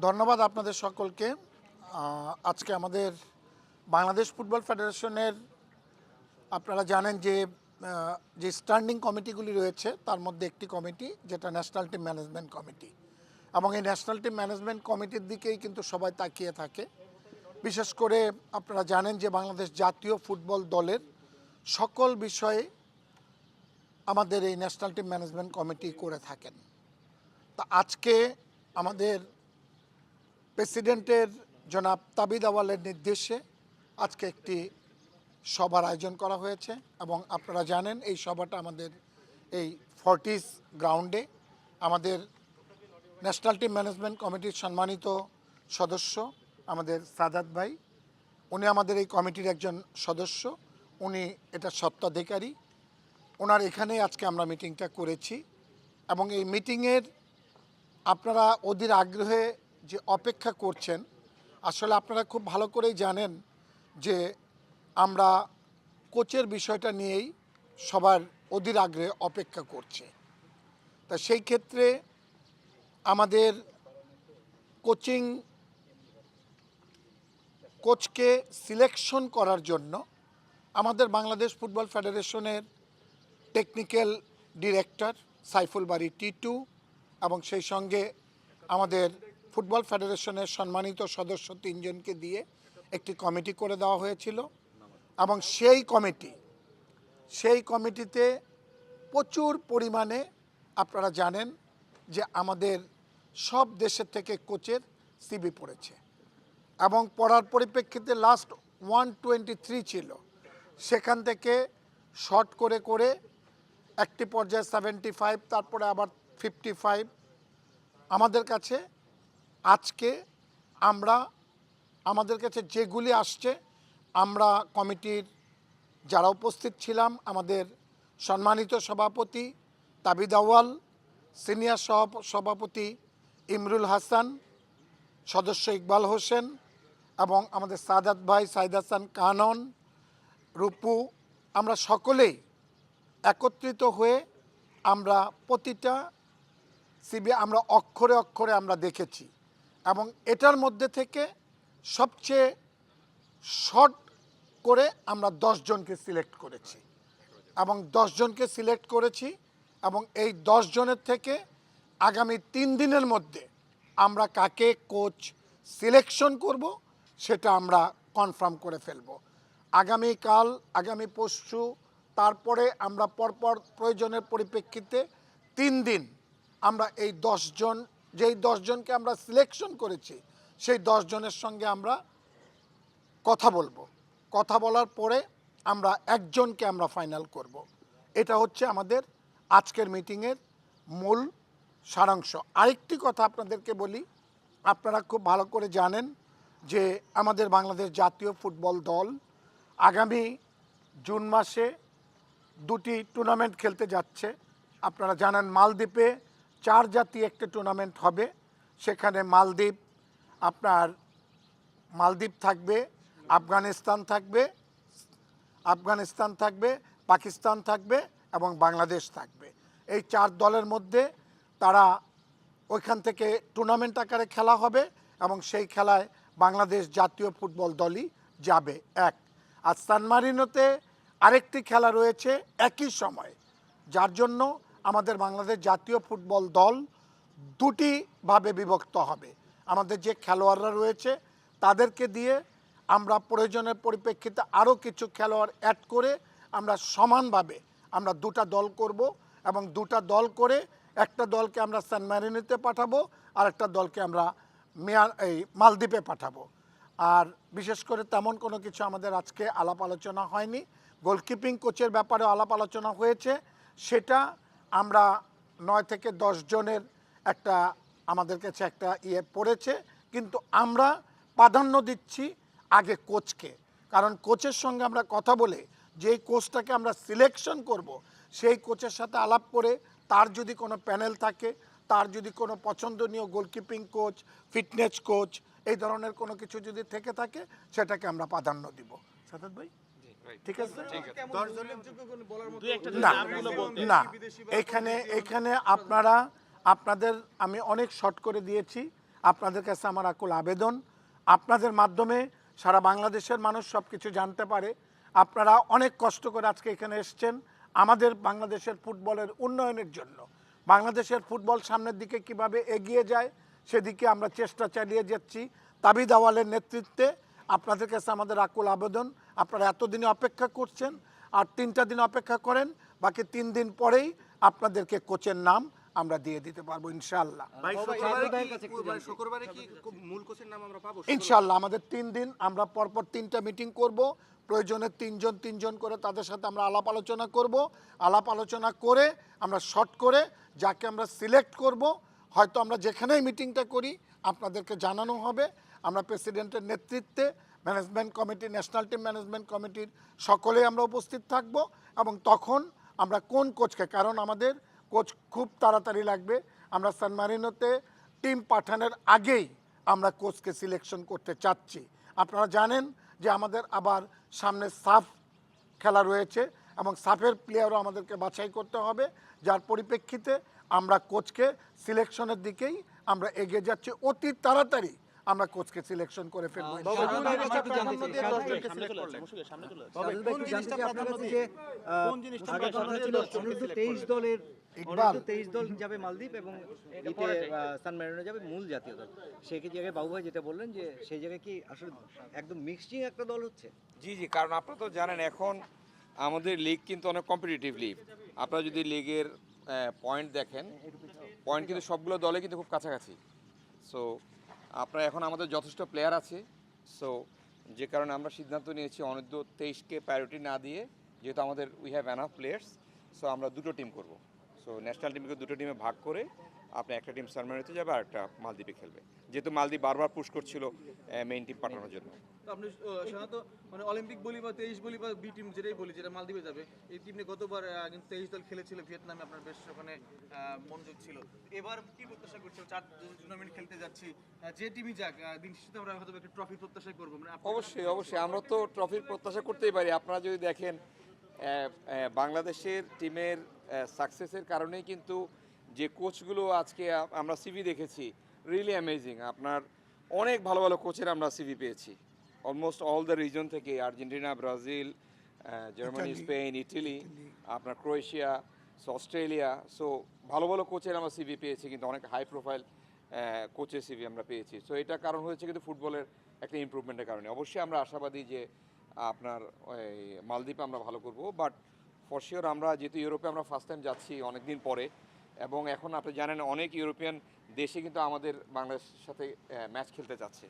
ধন্যবাদ আপনাদের সকলকে। আজকে আমাদের বাংলাদেশ ফুটবল ফেডারেশনের আপনারা জানেন যে স্ট্যান্ডিং কমিটিগুলি রয়েছে তার মধ্যে একটি কমিটি যেটা ন্যাশনাল টিম ম্যানেজমেন্ট কমিটি, এবং এই ন্যাশনাল টিম ম্যানেজমেন্ট কমিটির দিকেই কিন্তু সবাই তাকিয়ে থাকে। বিশেষ করে আপনারা জানেন যে বাংলাদেশ জাতীয় ফুটবল দলের সকল বিষয়ে আমাদের এই ন্যাশনাল টিম ম্যানেজমেন্ট কমিটি করে থাকেন। তা আজকে আমাদের প্রেসিডেন্টের জনাব তাবিদ আওয়ালের নির্দেশে আজকে একটি সভার আয়োজন করা হয়েছে, এবং আপনারা জানেন এই সভাটা আমাদের এই ফর্টিস গ্রাউন্ডে আমাদের ন্যাশনাল টিম ম্যানেজমেন্ট কমিটির সম্মানিত সদস্য আমাদের সাদাত ভাই, উনি আমাদের এই কমিটির একজন সদস্য, উনি এটা স্বত্বাধিকারী। ওনার এখানেই আজকে আমরা মিটিংটা করেছি, এবং এই মিটিংয়ের আপনারা অধীর আগ্রহে যে অপেক্ষা করছেন, আসলে আপনারা খুব ভালো করেই জানেন যে আমরা কোচের বিষয়টা নিয়েই সবার অধীর আগ্রহে অপেক্ষা করছে। তা সেই ক্ষেত্রে আমাদের কোচকে সিলেকশন করার জন্য আমাদের বাংলাদেশ ফুটবল ফেডারেশনের টেকনিক্যাল ডিরেক্টর সাইফুল বারী টিটু এবং সেই সঙ্গে আমাদের ফুটবল ফেডারেশনের সম্মানিত সদস্য 3 জনকে দিয়ে একটি কমিটি করে দেওয়া হয়েছিল, এবং সেই কমিটিতে প্রচুর পরিমাণে আপনারা জানেন যে আমাদের সব দেশের থেকে কোচের সিভি পড়েছে, এবং পড়ার পরিপ্রেক্ষিতে লাস্ট 123 ছিল, সেখান থেকে শর্ট করে করে একটি পর্যায়ে 75, তারপরে আবার 55 আমাদের কাছে আজকে আমাদের কাছে যেগুলি আসছে, আমরা কমিটির যারা উপস্থিত ছিলাম, আমাদের সম্মানিত সভাপতি তাবিদ আওয়াল, সিনিয়র সভাপতি ইমরুল হাসান, সদস্য ইকবাল হোসেন, এবং আমাদের সাদাত ভাই, সাইদ হাসান কানন, রূপু, আমরা সকলেই একত্রিত হয়ে আমরা প্রতিটা সিবি আমরা অক্ষরে অক্ষরে আমরা দেখেছি, এবং এটার মধ্যে থেকে সবচেয়ে শর্ট করে আমরা 10 জনকে সিলেক্ট করেছি, এবং 10 জনকে সিলেক্ট করেছি, এবং এই 10 জনের থেকে আগামী 3 দিনের মধ্যে আমরা কাকে কোচ সিলেকশন করব সেটা আমরা কনফার্ম করে ফেলব। আগামীকাল, আগামী পরশু, তারপরে আমরা পরপর প্রয়োজনের পরিপ্রেক্ষিতে 3 দিন আমরা এই 10 জনকে আমরা সিলেকশন করেছি সেই 10 জনের সঙ্গে আমরা কথা বলবো। কথা বলার পরে আমরা একজনকে আমরা ফাইনাল করব। এটা হচ্ছে আমাদের আজকের মিটিংয়ের মূল সারাংশ। আরেকটি কথা আপনাদেরকে বলি, আপনারা খুব ভালো করে জানেন যে আমাদের বাংলাদেশ জাতীয় ফুটবল দল আগামী জুন মাসে 2টি টুর্নামেন্ট খেলতে যাচ্ছে। আপনারা জানেন মালদ্বীপে 4 জাতি একটা টুর্নামেন্ট হবে, সেখানে মালদ্বীপ থাকবে, আফগানিস্তান থাকবে, পাকিস্তান থাকবে, এবং বাংলাদেশ থাকবে। এই 4 দলের মধ্যে তারা ওইখান থেকে টুর্নামেন্ট আকারে খেলা হবে, এবং সেই খেলায় বাংলাদেশ জাতীয় ফুটবল দলই যাবে। আর সান মারিনোতে আরেকটি খেলা রয়েছে একই সময়, যার জন্য আমাদের বাংলাদেশ জাতীয় ফুটবল দল 2টি ভাবে বিভক্ত হবে। আমাদের যে খেলোয়াড়রা রয়েছে তাদেরকে দিয়ে আমরা প্রয়োজনের পরিপ্রেক্ষিতে আরও কিছু খেলোয়াড় অ্যাড করে আমরা সমানভাবে আমরা 2টা দল করব, এবং 2টা দল করে একটা দলকে আমরা সান মারিনোতে পাঠাবো, আর একটা দলকে আমরা মালদ্বীপে পাঠাবো। আর বিশেষ করে তেমন কোনো কিছু আমাদের আজকে আলাপ আলোচনা হয়নি। গোলকিপিং কোচের ব্যাপারে আলাপ আলোচনা হয়েছে, সেটা আমরা 9 থেকে 10 জনের একটা আমাদের কাছে একটা পড়েছে, কিন্তু আমরা প্রাধান্য দিচ্ছি আগে কোচকে, কারণ কোচের সঙ্গে আমরা কথা বলে যেই কোচটাকে আমরা সিলেকশন করব সেই কোচের সাথে আলাপ করে তার যদি কোনো প্যানেল থাকে, তার যদি কোনো পছন্দনীয় গোলকিপিং কোচ, ফিটনেস কোচ, এই ধরনের কোনো কিছু যদি থেকে থাকে সেটাকে আমরা প্রাধান্য দিব। সাদাত ভাই, ঠিক আছে? না, এখানে আপনাদের আমি অনেক শর্ট করে দিয়েছি। আপনাদের কাছে আমার আকুল আবেদন, আপনাদের মাধ্যমে সারা বাংলাদেশের মানুষ সব কিছু জানতে পারে। আপনারা অনেক কষ্ট করে আজকে এখানে এসছেন আমাদের বাংলাদেশের ফুটবলের উন্নয়নের জন্য। বাংলাদেশের ফুটবল সামনের দিকে কিভাবে এগিয়ে যায় সেদিকে আমরা চেষ্টা চালিয়ে যাচ্ছি তাবিদ আওয়ালের নেতৃত্বে। আপনাদের কাছে আমাদের আকুল আবেদন, আপনারা এতদিনে অপেক্ষা করছেন, আর 3টা দিন অপেক্ষা করেন, বাকি 3 দিন পরেই আপনাদেরকে কোচের নাম আমরা দিয়ে দিতে পারবো ইনশাআল্লাহ। ইনশাআল্লাহ আমাদের 3 দিন আমরা পরপর 3টা মিটিং করব, প্রয়োজনে 3জন করে তাদের সাথে আমরা আলাপ আলোচনা করব। আলাপ আলোচনা করে আমরা শর্ট করে যাকে আমরা সিলেক্ট করব, হয়তো আমরা যেখানেই মিটিংটা করি আপনাদেরকে জানানো হবে। আমরা প্রেসিডেন্টের নেতৃত্বে management committee, national team management কমিটির সকলেই আমরা উপস্থিত থাকব, এবং তখন আমরা কোন কোচকে, কারণ আমাদের কোচ খুব তাড়াতাড়ি লাগবে, আমরা সান মারিনোতে টিম পাঠানোর আগেই আমরা কোচকে সিলেকশন করতে চাচ্ছি। আপনারা জানেন যে আমাদের আবার সামনে সাফ খেলা রয়েছে এবং সাফের প্লেয়ারও আমাদেরকে বাছাই করতে হবে, যার পরিপ্রেক্ষিতে আমরা কোচকে সিলেকশনের দিকেই আমরা এগিয়ে যাচ্ছি। অতি তাড়াতাড়ি আমরা কোচকে সিলেকশন করে ফেলবো। যাবে মালদ্বীপ এবং সান মেরিনো যাবে মূল জাতীয় দল, সেই জায়গায় বাবু ভাই যেটা বললেন যে সেই জায়গায় কি আসলে একদম মিক্সিং একটা দল হচ্ছে? জি, কারণ আপনারা তো জানেন এখন আমাদের লিগ কিন্তু অনেক কম্পিটিটিভ লিগ। আপনারা যদি লিগের পয়েন্ট দেখেন, পয়েন্ট কিন্তু সবগুলো দলে কিন্তু খুব কাছাকাছি। সো আপনারা এখন আমাদের যথেষ্ট প্লেয়ার আছে, সো যে কারণে আমরা সিদ্ধান্ত নিয়েছি অনূর্ধ্ব 23কে প্রায়োরিটি না দিয়ে, যেহেতু আমাদের we have enough players, so আমরা দুটো টিম করব। সো ন্যাশনাল টিমকে দুটো টিমে ভাগ করে আপনি একটা টিম সান মেরিনোতে যাবে আর একটা মালদ্বীপে খেলবে, যেহেতু মালদ্বীপ বারবার পুশ করছিল মেইন টিম পাঠানোর জন্য। তো আপনি সাধারণত মানে অলিম্পিক বলি বা 23 বলি বা বি টিম যেটাই বলি, যেটা মালদ্বীপে যাবে, এই টিম নিয়ে গতবার কিন্তু 23 দল খেলেছিল ভিয়েতনামে, আপনার বেশ ওখানে মনোযোগ ছিল। এবার কি প্রত্যাশা করছে? 4 টুর্নামেন্ট খেলতে যাচ্ছি, যে টিমই যাক দিন শেষে আমরা হয়তো একটা ট্রফি প্রত্যাশা করবো। মানে অবশ্যই আমরা তো ট্রফির প্রত্যাশা করতেই পারি। আপনারা যদি দেখেন বাংলাদেশের টিমের সাকসেসের কারণেই কিন্তু যে কোচগুলো আজকে আমরা সিভি দেখেছি, রিয়েলি অ্যামেজিং। আপনার অনেক ভালো ভালো কোচের আমরা সিভি পেয়েছি অলমোস্ট অল দ্য রিজন থেকে, Argentina, Brazil, Germany, Spain, Italy, আপনার ক্রোয়েশিয়া, অস্ট্রেলিয়া। সো ভালো ভালো কোচের আমরা সিভি পেয়েছি, কিন্তু অনেক হাই প্রোফাইল কোচের সিভি আমরা পেয়েছি। সো এটা কারণ হয়েছে কিন্তু ফুটবলের একটা ইমপ্রুভমেন্টের কারণে। অবশ্যই আমরা আশাবাদী যে আপনার ওই মালদ্বীপে আমরা ভালো করব, বাট ফর শিওর আমরা যেহেতু ইউরোপে আমরা ফার্স্ট টাইম যাচ্ছি অনেক দিন পরে, এবং এখন আপনি জানেন অনেক ইউরোপিয়ান দেশে কিন্তু আমাদের বাংলাদেশের সাথে ম্যাচ খেলতে যাচ্ছে।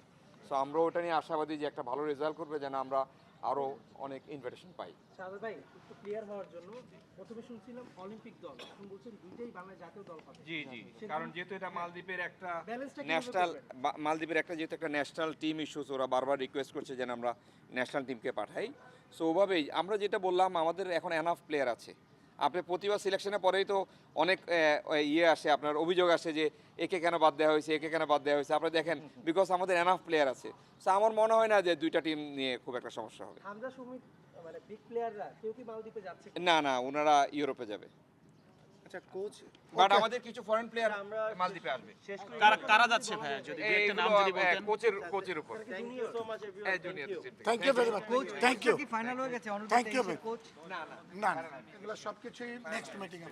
সো আমরা ওটা নিয়ে আশাবাদী যে একটা ভালো রেজাল্ট করবে, যেন আমরা আরও অনেক ইনভিটেশন পাই। সাদা ভাই, একটু ক্লিয়ার হওয়ার জন্য, প্রথমে শুনছিলাম অলিম্পিক দল, এখন বলছেন দুইটাই বাংলাদেশ জাতীয় দল পাবে। জি, কারণ যেহেতু এটা মালদ্বীপের একটা ব্যালেন্সটা কিভাবে ন্যাশনাল, করবেন? মালদ্বীপের একটা যেহেতু একটা ন্যাশনাল টিম ইস্যুস, ওরা বারবার রিকোয়েস্ট করছে যেন আমরা ন্যাশনাল টিমকে পাঠাই। সো ওভাবেই আমরা যেটা বললাম, আমাদের এখন এনাফ প্লেয়ার আছে। আপনি প্রতিবার সিলেকশনের পরেই তো অনেক আসে, আপনার অভিযোগ আসে যে একে কেন বাদ দেওয়া হয়েছে, একে কেন বাদ দেওয়া হয়েছে। আপনি দেখেন বিকজ আমাদের এনাফ প্লেয়ার আছে। সো আমার মনে হয় না যে দুইটা টিম নিয়ে খুব একটা সমস্যা হবে। হামজা সুমিত মানে বিগ প্লেয়াররা কেউ কি মালদ্বীপে যাচ্ছে? না, ওনারা ইউরোপে যাবে। আচ্ছা কোচ, বাট আমাদের কিছু ফরেন প্লেয়ার মালদ্বীপে আসবে। কারা যাচ্ছে ভাইয়া, যদি দুই একটা নাম যদি বলতেন? কোচের উপর। Thank you very much, thank you, কি ফাইনাল হয়ে গেছে অনূর্ধ্ব থ্যাংক ইউ 23 কোচ? না, এগুলো সব কিছুই নেক্সট মিটিং এ।